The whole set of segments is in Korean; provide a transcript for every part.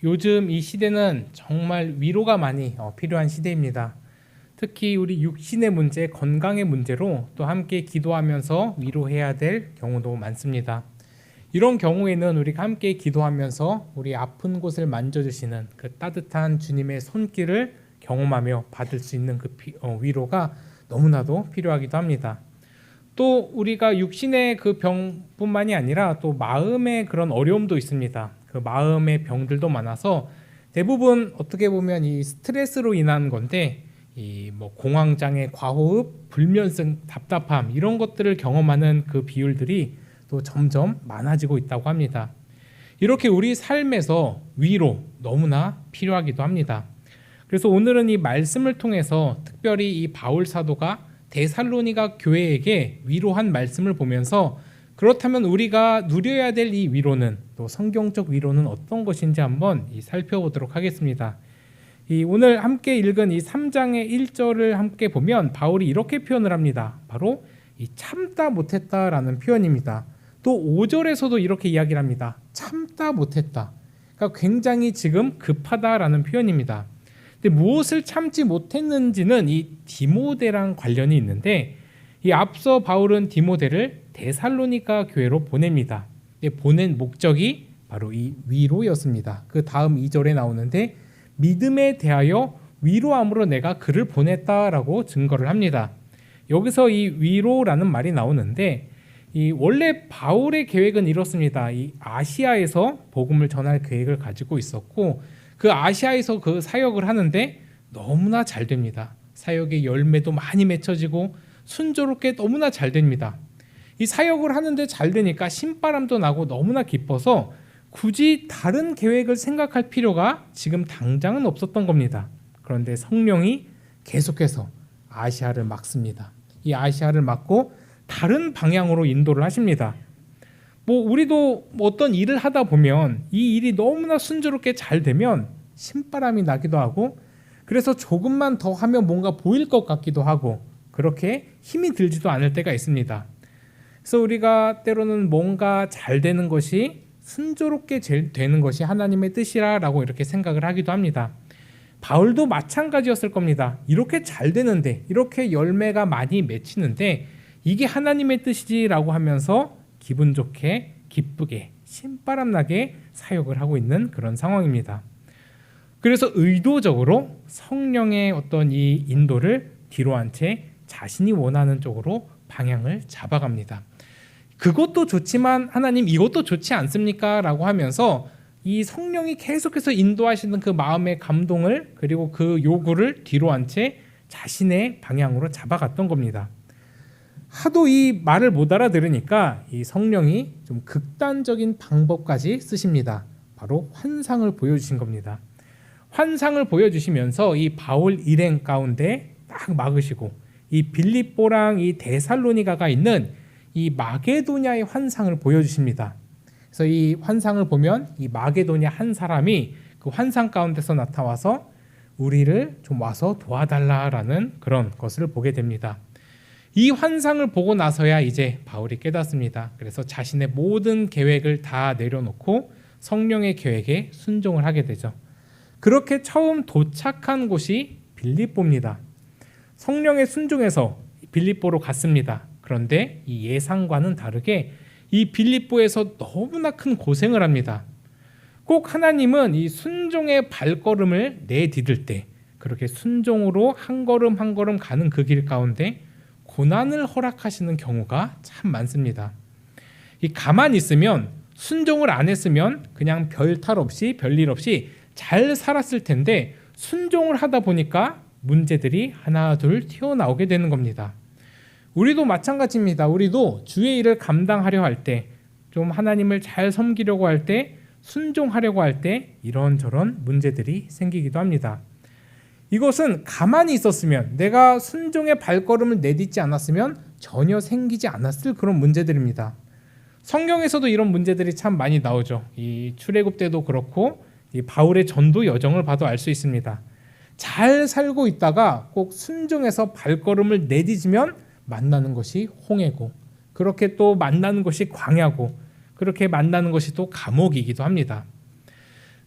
요즘 이 시대는 정말 위로가 많이 필요한 시대입니다. 특히 우리 육신의 문제, 건강의 문제로 또 함께 기도하면서 위로해야 될 경우도 많습니다. 이런 경우에는 우리가 함께 기도하면서 우리 아픈 곳을 만져주시는 그 따뜻한 주님의 손길을 경험하며 받을 수 있는 그 위로가 너무나도 필요하기도 합니다. 또 우리가 육신의 그 병뿐만이 아니라 또 마음의 그런 어려움도 있습니다. 그 마음의 병들도 많아서 대부분 어떻게 보면 이 스트레스로 인한 건데, 이 뭐 공황장애, 과호흡, 불면증, 답답함 이런 것들을 경험하는 그 비율들이 또 점점 많아지고 있다고 합니다. 이렇게 우리 삶에서 위로 너무나 필요하기도 합니다. 그래서 오늘은 이 말씀을 통해서 특별히 이 바울 사도가 데살로니가 교회에게 위로한 말씀을 보면서, 그렇다면 우리가 누려야 될 이 위로는, 또 성경적 위로는 어떤 것인지 한번 살펴보도록 하겠습니다. 오늘 함께 읽은 이 3장의 1절을 함께 보면 바울이 이렇게 표현을 합니다. 바로 이 참다 못했다라는 표현입니다. 또 5절에서도 이렇게 이야기를 합니다. 참다 못했다. 그러니까 굉장히 지금 급하다라는 표현입니다. 근데 무엇을 참지 못했는지는 이 디모데랑 관련이 있는데, 이 앞서 바울은 디모데를 데살로니가 교회로 보냅니다. 보낸 목적이 바로 이 위로였습니다. 그 다음 2절에 나오는데, 믿음에 대하여 위로함으로 내가 그를 보냈다라고 증거를 합니다. 여기서 이 위로라는 말이 나오는데, 원래 바울의 계획은 이렇습니다. 이 아시아에서 복음을 전할 계획을 가지고 있었고, 그 아시아에서 그 사역을 하는데 너무나 잘 됩니다. 사역의 열매도 많이 맺혀지고 순조롭게 너무나 잘 됩니다. 이 사역을 하는데 잘 되니까 신바람도 나고 너무나 기뻐서 굳이 다른 계획을 생각할 필요가 지금 당장은 없었던 겁니다. 그런데 성령이 계속해서 아시아를 막습니다. 이 아시아를 막고 다른 방향으로 인도를 하십니다. 우리도 어떤 일을 하다 보면 이 일이 너무나 순조롭게 잘 되면 신바람이 나기도 하고, 그래서 조금만 더 하면 뭔가 보일 것 같기도 하고, 그렇게 힘이 들지도 않을 때가 있습니다. 그래서 우리가 때로는 뭔가 잘 되는 것이, 순조롭게 되는 것이 하나님의 뜻이라고 이렇게 생각을 하기도 합니다. 바울도 마찬가지였을 겁니다. 이렇게 잘 되는데, 이렇게 열매가 많이 맺히는데 이게 하나님의 뜻이지라고 하면서 기분 좋게, 기쁘게, 신바람나게 사역을 하고 있는 그런 상황입니다. 그래서 의도적으로 성령의 어떤 이 인도를 뒤로 한 채 자신이 원하는 쪽으로 방향을 잡아갑니다. 그것도 좋지만 하나님 이것도 좋지 않습니까? 라고 하면서 이 성령이 계속해서 인도하시는 그 마음의 감동을, 그리고 그 요구를 뒤로 한 채 자신의 방향으로 잡아갔던 겁니다. 하도 이 말을 못 알아들으니까 이 성령이 좀 극단적인 방법까지 쓰십니다. 바로 환상을 보여주신 겁니다. 환상을 보여주시면서 이 바울 일행 가운데 딱 막으시고, 이 빌립보랑 이 데살로니가가 있는 이 마게도냐의 환상을 보여주십니다. 그래서 이 환상을 보면 이 마게도냐 한 사람이 그 환상 가운데서 나타나서 우리를 좀 와서 도와달라라는 그런 것을 보게 됩니다. 이 환상을 보고 나서야 이제 바울이 깨닫습니다. 그래서 자신의 모든 계획을 다 내려놓고 성령의 계획에 순종을 하게 되죠. 그렇게 처음 도착한 곳이 빌립보입니다. 성령의 순종에서 빌립보로 갔습니다. 그런데 이 예상과는 다르게 이 빌립보에서 너무나 큰 고생을 합니다. 꼭 하나님은 이 순종의 발걸음을 내디딜 때, 그렇게 순종으로 한 걸음 한 걸음 가는 그 길 가운데 고난을 허락하시는 경우가 참 많습니다. 가만히 있으면, 순종을 안 했으면 그냥 별탈 없이, 별일 없이 잘 살았을 텐데, 순종을 하다 보니까 문제들이 하나 둘 튀어나오게 되는 겁니다. 우리도 마찬가지입니다. 우리도 주의 일을 감당하려 할 때, 좀 하나님을 잘 섬기려고 할 때, 순종하려고 할 때 이런저런 문제들이 생기기도 합니다. 이것은 가만히 있었으면, 내가 순종의 발걸음을 내딛지 않았으면 전혀 생기지 않았을 그런 문제들입니다. 성경에서도 이런 문제들이 참 많이 나오죠. 이 출애굽 때도 그렇고 이 바울의 전도 여정을 봐도 알 수 있습니다. 잘 살고 있다가 꼭 순종해서 발걸음을 내디디면 만나는 것이 홍해고, 그렇게 또 만나는 것이 광야고, 그렇게 만나는 것이 또 감옥이기도 합니다.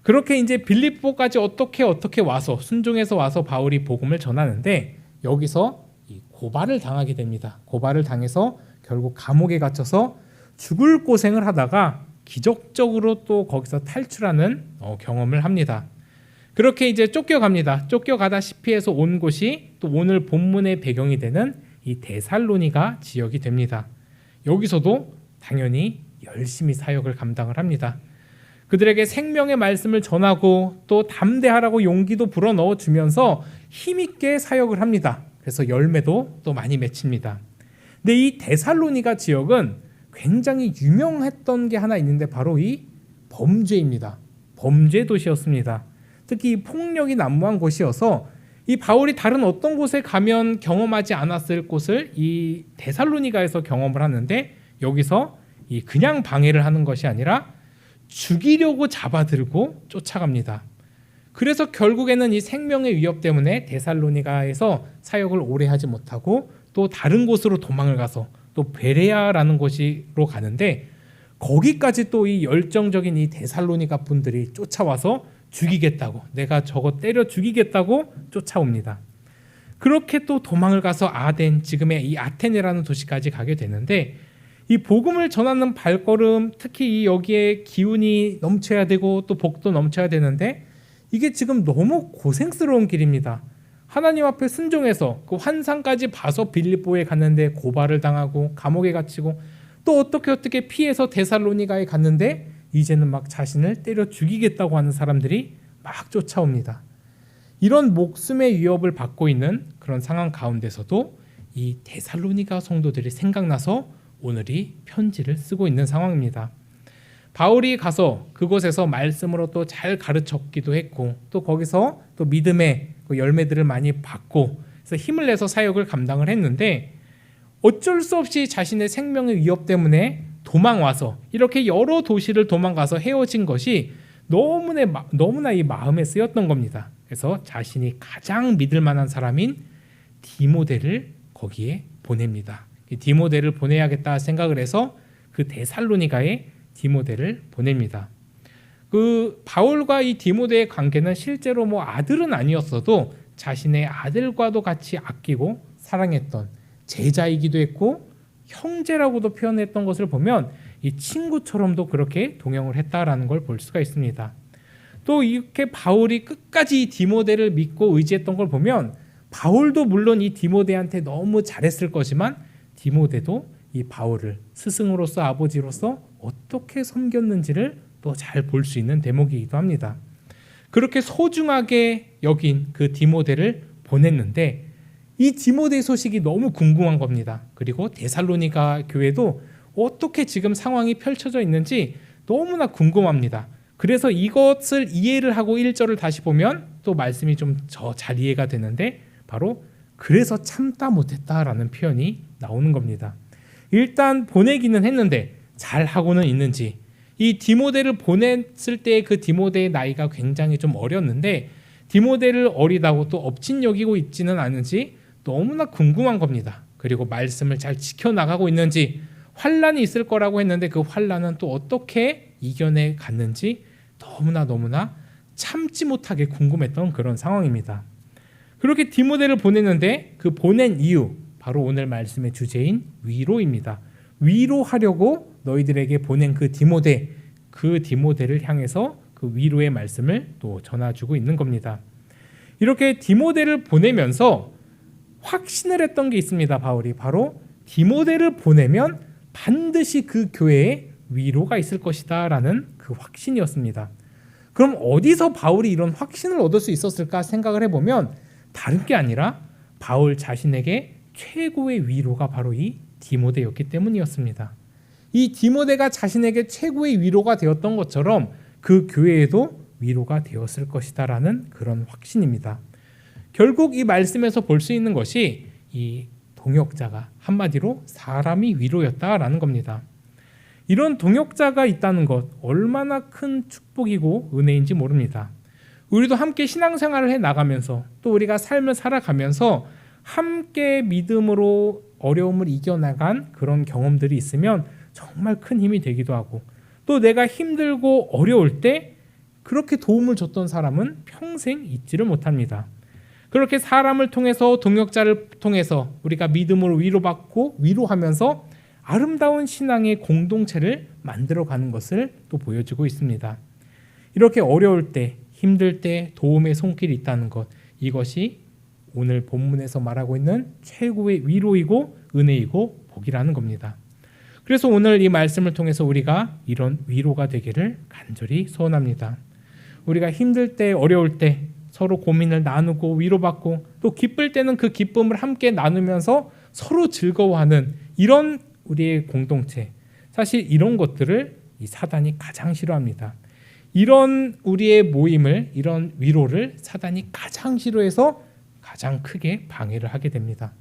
그렇게 이제 빌립보까지 어떻게 와서 순종해서 와서 바울이 복음을 전하는데 여기서 이 고발을 당하게 됩니다. 고발을 당해서 결국 감옥에 갇혀서 죽을 고생을 하다가 기적적으로 또 거기서 탈출하는 경험을 합니다. 그렇게 이제 쫓겨갑니다. 쫓겨가다시피 해서 온 곳이 또 오늘 본문의 배경이 되는 이 데살로니가 지역이 됩니다. 여기서도 당연히 열심히 사역을 감당을 합니다. 그들에게 생명의 말씀을 전하고 또 담대하라고 용기도 불어넣어 주면서 힘있게 사역을 합니다. 그래서 열매도 또 많이 맺힙니다. 근데 이 데살로니가 지역은 굉장히 유명했던 게 하나 있는데 바로 이 범죄입니다. 범죄 도시였습니다. 특히 이 폭력이 난무한 곳이어서 이 바울이 다른 어떤 곳에 가면 경험하지 않았을 곳을 이 데살로니가에서 경험을 하는데 여기서 이 그냥 방해를 하는 것이 아니라 죽이려고 잡아들고 쫓아갑니다. 그래서 결국에는 이 생명의 위협 때문에 데살로니가에서 사역을 오래 하지 못하고 또 다른 곳으로 도망을 가서 또 베레아라는 곳으로 가는데 거기까지 또 이 열정적인 이 데살로니가 분들이 쫓아와서 죽이겠다고, 내가 저거 때려 죽이겠다고 쫓아옵니다. 그렇게 또 도망을 가서 아덴, 지금의 이 아테네라는 도시까지 가게 되는데 이 복음을 전하는 발걸음, 특히 이 여기에 기운이 넘쳐야 되고 또 복도 넘쳐야 되는데 이게 지금 너무 고생스러운 길입니다. 하나님 앞에 순종해서 그 환상까지 봐서 빌립보에 갔는데 고발을 당하고 감옥에 갇히고 또 어떻게 피해서 데살로니가에 갔는데 이제는 막 자신을 때려 죽이겠다고 하는 사람들이 막 쫓아옵니다. 이런 목숨의 위협을 받고 있는 그런 상황 가운데서도 이 데살로니가 성도들이 생각나서 오늘이 편지를 쓰고 있는 상황입니다. 바울이 가서 그곳에서 말씀으로 또 잘 가르쳤기도 했고 또 거기서 또 믿음의 그 열매들을 많이 받고 그래서 힘을 내서 사역을 감당을 했는데 어쩔 수 없이 자신의 생명의 위협 때문에 도망와서 이렇게 여러 도시를 도망가서 헤어진 것이 너무나 이 마음에 쓰였던 겁니다. 그래서 자신이 가장 믿을 만한 사람인 디모데를 거기에 보냅니다. 디모데를 보내야겠다 생각을 해서 그 데살로니가에 디모데를 보냅니다. 그 바울과 이 디모데의 관계는 실제로 뭐 아들은 아니었어도 자신의 아들과도 같이 아끼고 사랑했던 제자이기도 했고 형제라고도 표현했던 것을 보면 이 친구처럼도 그렇게 동행을 했다라는 걸 볼 수가 있습니다. 또 이렇게 바울이 끝까지 이 디모데를 믿고 의지했던 걸 보면 바울도 물론 이 디모데한테 너무 잘했을 거지만 디모데도 이 바울을 스승으로서 아버지로서 어떻게 섬겼는지를 또 잘 볼 수 있는 대목이기도 합니다. 그렇게 소중하게 여긴 그 디모데를 보냈는데 이 디모데의 소식이 너무 궁금한 겁니다. 그리고 데살로니가 교회도 어떻게 지금 상황이 펼쳐져 있는지 너무나 궁금합니다. 그래서 이것을 이해를 하고 1절을 다시 보면 또 말씀이 좀 더 잘 이해가 되는데 바로 그래서 참다 못했다라는 표현이 나오는 겁니다. 일단 보내기는 했는데 잘하고는 있는지, 이 디모데를 보냈을 때 그 디모데의 나이가 굉장히 좀 어렸는데 디모데를 어리다고 또 업신여기고 있지는 않은지 너무나 궁금한 겁니다. 그리고 말씀을 잘 지켜나가고 있는지, 환란이 있을 거라고 했는데 그 환란은 또 어떻게 이겨내 갔는지 너무나 참지 못하게 궁금했던 그런 상황입니다. 그렇게 디모데를 보냈는데 그 보낸 이유, 바로 오늘 말씀의 주제인 위로입니다. 위로하려고 너희들에게 보낸 그 디모데를 향해서 그 위로의 말씀을 또 전해주고 있는 겁니다. 이렇게 디모데를 보내면서 확신을 했던 게 있습니다. 바울이 바로 디모데를 보내면 반드시 그 교회에 위로가 있을 것이다 라는 그 확신이었습니다. 그럼 어디서 바울이 이런 확신을 얻을 수 있었을까 생각을 해보면 다른 게 아니라 바울 자신에게 최고의 위로가 바로 이 디모데였기 때문이었습니다. 이 디모데가 자신에게 최고의 위로가 되었던 것처럼 그 교회에도 위로가 되었을 것이다 라는 그런 확신입니다. 결국 이 말씀에서 볼 수 있는 것이 이 동역자가 한마디로 사람이 위로였다라는 겁니다. 이런 동역자가 있다는 것 얼마나 큰 축복이고 은혜인지 모릅니다. 우리도 함께 신앙생활을 해 나가면서 또 우리가 삶을 살아가면서 함께 믿음으로 어려움을 이겨나간 그런 경험들이 있으면 정말 큰 힘이 되기도 하고, 또 내가 힘들고 어려울 때 그렇게 도움을 줬던 사람은 평생 잊지를 못합니다. 그렇게 사람을 통해서, 동역자를 통해서 우리가 믿음으로 위로받고 위로하면서 아름다운 신앙의 공동체를 만들어가는 것을 또 보여주고 있습니다. 이렇게 어려울 때, 힘들 때 도움의 손길이 있다는 것, 이것이 오늘 본문에서 말하고 있는 최고의 위로이고 은혜이고 복이라는 겁니다. 그래서 오늘 이 말씀을 통해서 우리가 이런 위로가 되기를 간절히 소원합니다. 우리가 힘들 때, 어려울 때 서로 고민을 나누고 위로받고, 또 기쁠 때는 그 기쁨을 함께 나누면서 서로 즐거워하는 이런 우리의 공동체, 사실 이런 것들을 이 사단이 가장 싫어합니다. 이런 우리의 모임을, 이런 위로를 사단이 가장 싫어해서 가장 크게 방해를 하게 됩니다.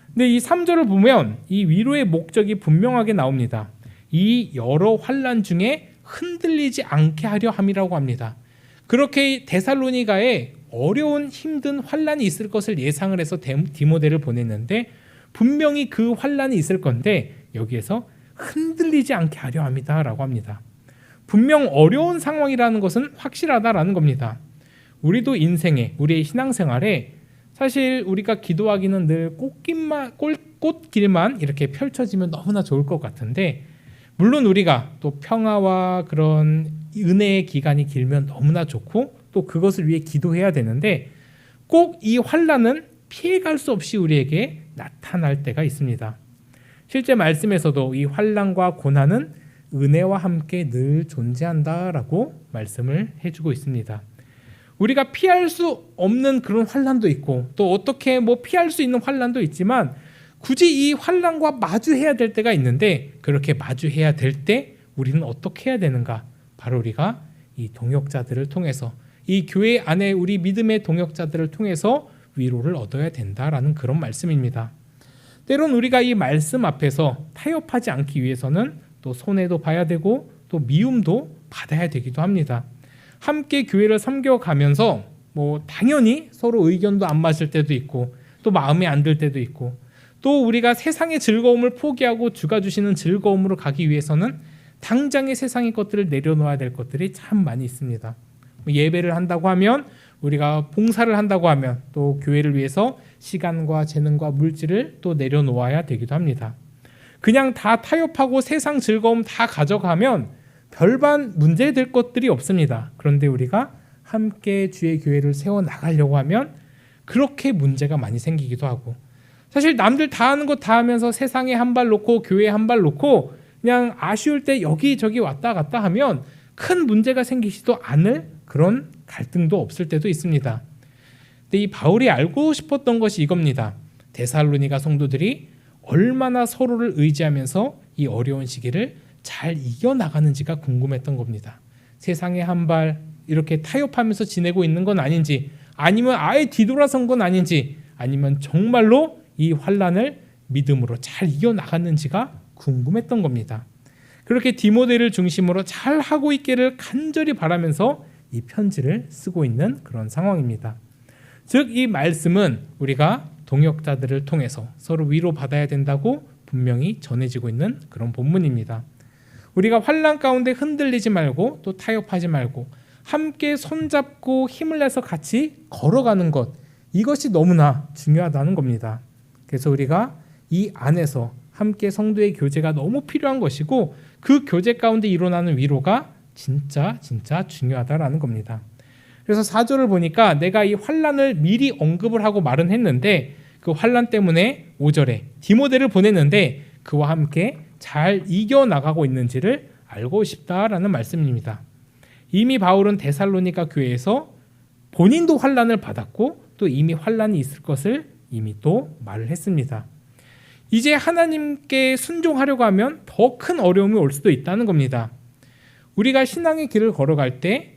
근데 이 3절을 보면 이 위로의 목적이 분명하게 나옵니다. 이 여러 환난 중에 흔들리지 않게 하려 함이라고 합니다. 그렇게 데살로니가에 어려운 힘든 환난이 있을 것을 예상을 해서 디모데를 보냈는데, 분명히 그 환난이 있을 건데 여기에서 흔들리지 않게 하려 합니다라고 합니다. 분명 어려운 상황이라는 것은 확실하다라는 겁니다. 우리도 인생에, 우리의 신앙생활에 사실 우리가 기도하기는 늘 꽃길만 이렇게 펼쳐지면 너무나 좋을 것 같은데, 물론 우리가 또 평화와 그런 은혜의 기간이 길면 너무나 좋고 또 그것을 위해 기도해야 되는데, 꼭 이 환난은 피해갈 수 없이 우리에게 나타날 때가 있습니다. 실제 말씀에서도 이 환난과 고난은 은혜와 함께 늘 존재한다라고 말씀을 해주고 있습니다. 우리가 피할 수 없는 그런 환난도 있고, 또 어떻게 피할 수 있는 환난도 있지만 굳이 이 환난과 마주해야 될 때가 있는데, 그렇게 마주해야 될 때 우리는 어떻게 해야 되는가? 바로 우리가 이 동역자들을 통해서, 이 교회 안에 우리 믿음의 동역자들을 통해서 위로를 얻어야 된다라는 그런 말씀입니다. 때론 우리가 이 말씀 앞에서 타협하지 않기 위해서는 또 손해도 봐야 되고 또 미움도 받아야 되기도 합니다. 함께 교회를 섬겨가면서 당연히 서로 의견도 안 맞을 때도 있고, 또 마음에 안 들 때도 있고, 또 우리가 세상의 즐거움을 포기하고 주가 주시는 즐거움으로 가기 위해서는 당장의 세상의 것들을 내려놓아야 될 것들이 참 많이 있습니다. 예배를 한다고 하면, 우리가 봉사를 한다고 하면 또 교회를 위해서 시간과 재능과 물질을 또 내려놓아야 되기도 합니다. 그냥 다 타협하고 세상 즐거움 다 가져가면 별반 문제될 것들이 없습니다. 그런데 우리가 함께 주의 교회를 세워나가려고 하면 그렇게 문제가 많이 생기기도 하고, 사실 남들 다 하는 것 다 하면서 세상에 한 발 놓고 교회에 한 발 놓고 그냥 아쉬울 때 여기저기 왔다 갔다 하면 큰 문제가 생기지도 않을 그런 갈등도 없을 때도 있습니다. 근데 이 바울이 알고 싶었던 것이 이겁니다. 데살로니가 성도들이 얼마나 서로를 의지하면서 이 어려운 시기를 잘 이겨나가는지가 궁금했던 겁니다. 세상에 한 발 이렇게 타협하면서 지내고 있는 건 아닌지, 아니면 아예 뒤돌아선 건 아닌지, 아니면 정말로 이 환난을 믿음으로 잘 이겨나갔는지가 궁금했던 겁니다. 그렇게 디모데를 중심으로 잘 하고 있기를 간절히 바라면서 이 편지를 쓰고 있는 그런 상황입니다. 즉 이 말씀은 우리가 동역자들을 통해서 서로 위로받아야 된다고 분명히 전해지고 있는 그런 본문입니다. 우리가 환난 가운데 흔들리지 말고 또 타협하지 말고 함께 손잡고 힘을 내서 같이 걸어가는 것, 이것이 너무나 중요하다는 겁니다. 그래서 우리가 이 안에서 함께 성도의 교제가 너무 필요한 것이고, 그 교제 가운데 일어나는 위로가 진짜 중요하다라는 겁니다. 그래서 4절을 보니까 내가 이 환난을 미리 언급을 하고 말은 했는데, 그 환난 때문에 5절에 디모데를 보냈는데 그와 함께 잘 이겨나가고 있는지를 알고 싶다라는 말씀입니다. 이미 바울은 데살로니가 교회에서 본인도 환난을 받았고 또 이미 환난이 있을 것을 이미 또 말을 했습니다. 이제 하나님께 순종하려고 하면 더 큰 어려움이 올 수도 있다는 겁니다. 우리가 신앙의 길을 걸어갈 때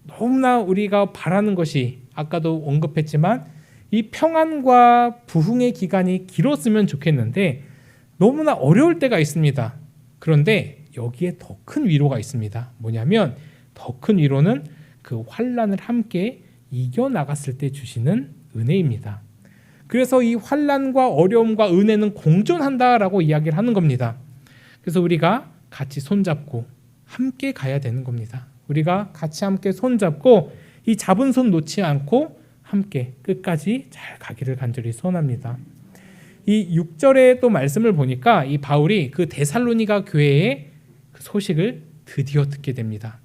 너무나 우리가 바라는 것이, 아까도 언급했지만 이 평안과 부흥의 기간이 길었으면 좋겠는데 너무나 어려울 때가 있습니다. 그런데 여기에 더 큰 위로가 있습니다. 뭐냐면 더 큰 위로는 그 환난을 함께 이겨나갔을 때 주시는 은혜입니다. 그래서 이 환난과 어려움과 은혜는 공존한다라고 이야기를 하는 겁니다. 그래서 우리가 같이 손잡고 함께 가야 되는 겁니다. 우리가 같이 함께 손잡고 이 잡은 손 놓지 않고 함께 끝까지 잘 가기를 간절히 소원합니다. 이 6절의 또 말씀을 보니까 이 바울이 그 데살로니가 교회의 그 소식을 드디어 듣게 됩니다.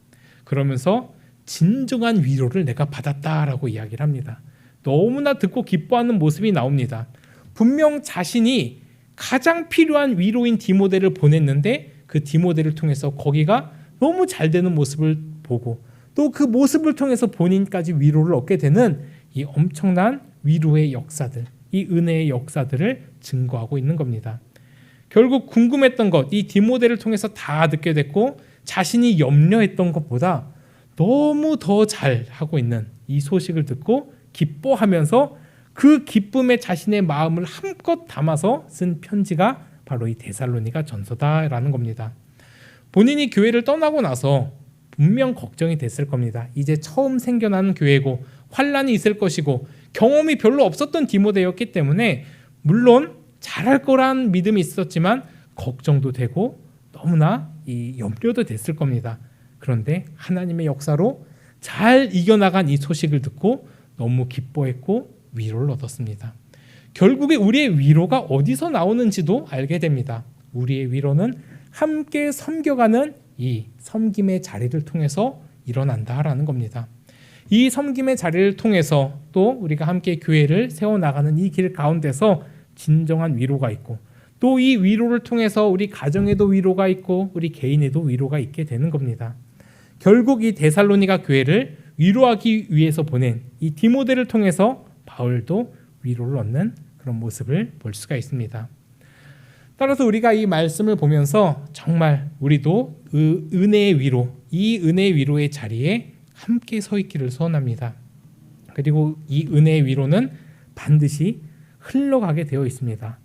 그러면서 진정한 위로를 내가 받았다라고 이야기를 합니다. 너무나 듣고 기뻐하는 모습이 나옵니다. 분명 자신이 가장 필요한 위로인 디모데를 보냈는데 그 디모데를 통해서 거기가 너무 잘 되는 모습을 보고 또 그 모습을 통해서 본인까지 위로를 얻게 되는 이 엄청난 위로의 역사들, 이 은혜의 역사들을 증거하고 있는 겁니다. 결국 궁금했던 것, 이 디모데를 통해서 다 듣게 됐고 자신이 염려했던 것보다 너무 더 잘하고 있는 이 소식을 듣고 기뻐하면서 그 기쁨에 자신의 마음을 한껏 담아서 쓴 편지가 바로 이 데살로니가 전서다라는 겁니다. 본인이 교회를 떠나고 나서 분명 걱정이 됐을 겁니다. 이제 처음 생겨나는 교회고 환난이 있을 것이고 경험이 별로 없었던 디모데였기 때문에 물론 잘할 거란 믿음이 있었지만 걱정도 되고 너무나 이 염려도 됐을 겁니다. 그런데 하나님의 역사로 잘 이겨나간 이 소식을 듣고 너무 기뻐했고 위로를 얻었습니다. 결국에 우리의 위로가 어디서 나오는지도 알게 됩니다. 우리의 위로는 함께 섬겨가는 이 섬김의 자리를 통해서 일어난다라는 겁니다. 이 섬김의 자리를 통해서 또 우리가 함께 교회를 세워나가는 이 길 가운데서 진정한 위로가 있고 또 이 위로를 통해서 우리 가정에도 위로가 있고 우리 개인에도 위로가 있게 되는 겁니다. 결국 이 데살로니가 교회를 위로하기 위해서 보낸 이 디모데를 통해서 바울도 위로를 얻는 그런 모습을 볼 수가 있습니다. 따라서 우리가 이 말씀을 보면서 정말 우리도 은혜의 위로, 이 은혜의 위로의 자리에 함께 서 있기를 소원합니다. 그리고 이 은혜의 위로는 반드시 흘러가게 되어 있습니다.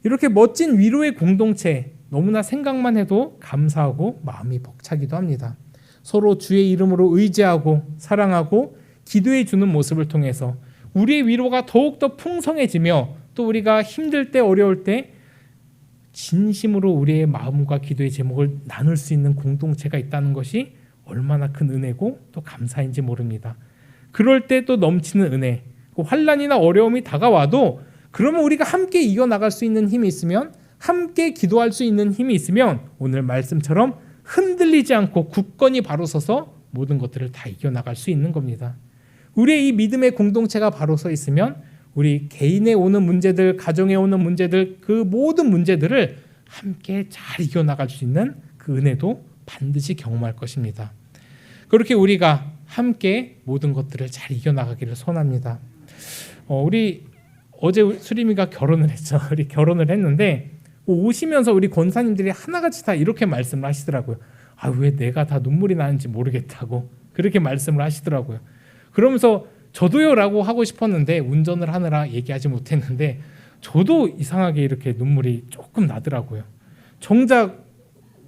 이렇게 멋진 위로의 공동체, 너무나 생각만 해도 감사하고 마음이 벅차기도 합니다. 서로 주의 이름으로 의지하고 사랑하고 기도해 주는 모습을 통해서 우리의 위로가 더욱더 풍성해지며 또 우리가 힘들 때 어려울 때 진심으로 우리의 마음과 기도의 제목을 나눌 수 있는 공동체가 있다는 것이 얼마나 큰 은혜고 또 감사인지 모릅니다. 그럴 때 또 넘치는 은혜, 환난이나 어려움이 다가와도 그러면 우리가 함께 이겨나갈 수 있는 힘이 있으면 함께 기도할 수 있는 힘이 있으면 오늘 말씀처럼 흔들리지 않고 굳건히 바로 서서 모든 것들을 다 이겨나갈 수 있는 겁니다. 우리의 이 믿음의 공동체가 바로 서 있으면 우리 개인에 오는 문제들, 가정에 오는 문제들, 그 모든 문제들을 함께 잘 이겨나갈 수 있는 그 은혜도 반드시 경험할 것입니다. 그렇게 우리가 함께 모든 것들을 잘 이겨나가기를 소원합니다. 우리 어제 수림이가 결혼을 했죠. 우리 결혼을 했는데 오시면서 우리 권사님들이 하나같이 다 이렇게 말씀을 하시더라고요. 왜 내가 다 눈물이 나는지 모르겠다고 그렇게 말씀을 하시더라고요. 그러면서 저도요 라고 하고 싶었는데 운전을 하느라 얘기하지 못했는데 저도 이상하게 이렇게 눈물이 조금 나더라고요. 정작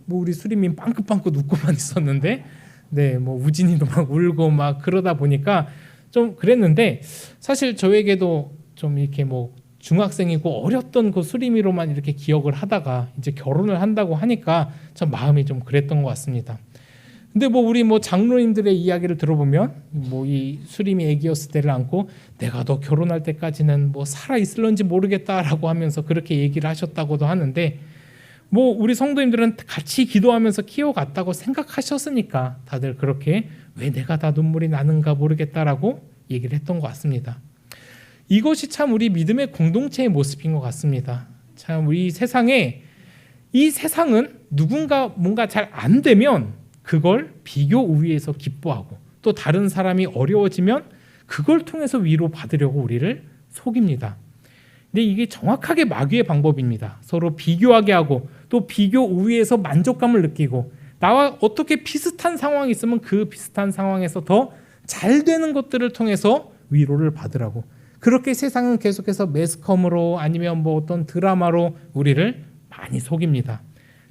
우리 수림이 빵긋빵긋 웃고만 있었는데 우진이도 막 울고 막 그러다 보니까 좀 그랬는데 사실 저에게도 좀 이렇게 중학생이고 어렸던 그 수림이로만 이렇게 기억을 하다가 이제 결혼을 한다고 하니까 참 마음이 좀 그랬던 것 같습니다. 근데 우리 장로님들의 이야기를 들어보면 이 수림이 애기였을 때를 안고 내가 너 결혼할 때까지는 살아 있을런지 모르겠다라고 하면서 그렇게 얘기를 하셨다고도 하는데 우리 성도님들은 같이 기도하면서 키워갔다고 생각하셨으니까 다들 그렇게 왜 내가 다 눈물이 나는가 모르겠다라고 얘기를 했던 것 같습니다. 이것이 참 우리 믿음의 공동체의 모습인 것 같습니다. 참 우리 이 세상은 누군가 뭔가 잘 안 되면 그걸 비교 우위에서 기뻐하고 또 다른 사람이 어려워지면 그걸 통해서 위로받으려고 우리를 속입니다. 근데 이게 정확하게 마귀의 방법입니다. 서로 비교하게 하고 또 비교 우위에서 만족감을 느끼고 나와 어떻게 비슷한 상황이 있으면 그 비슷한 상황에서 더 잘 되는 것들을 통해서 위로를 받으라고 그렇게 세상은 계속해서 매스컴으로 아니면 어떤 드라마로 우리를 많이 속입니다.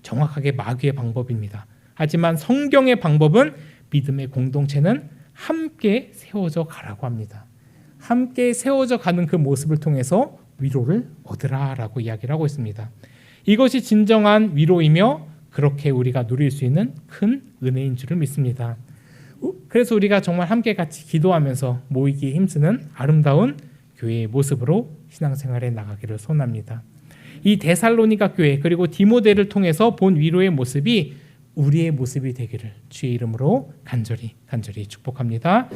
정확하게 마귀의 방법입니다. 하지만 성경의 방법은 믿음의 공동체는 함께 세워져 가라고 합니다. 함께 세워져 가는 그 모습을 통해서 위로를 얻으라라고 이야기를 하고 있습니다. 이것이 진정한 위로이며 그렇게 우리가 누릴 수 있는 큰 은혜인 줄을 믿습니다. 그래서 우리가 정말 함께 같이 기도하면서 모이기에 힘쓰는 아름다운 교회의 모습으로 신앙생활에 나가기를 소원합니다. 이 데살로니가 교회 그리고 디모데를 통해서 본 위로의 모습이 우리의 모습이 되기를 주의 이름으로 간절히 축복합니다.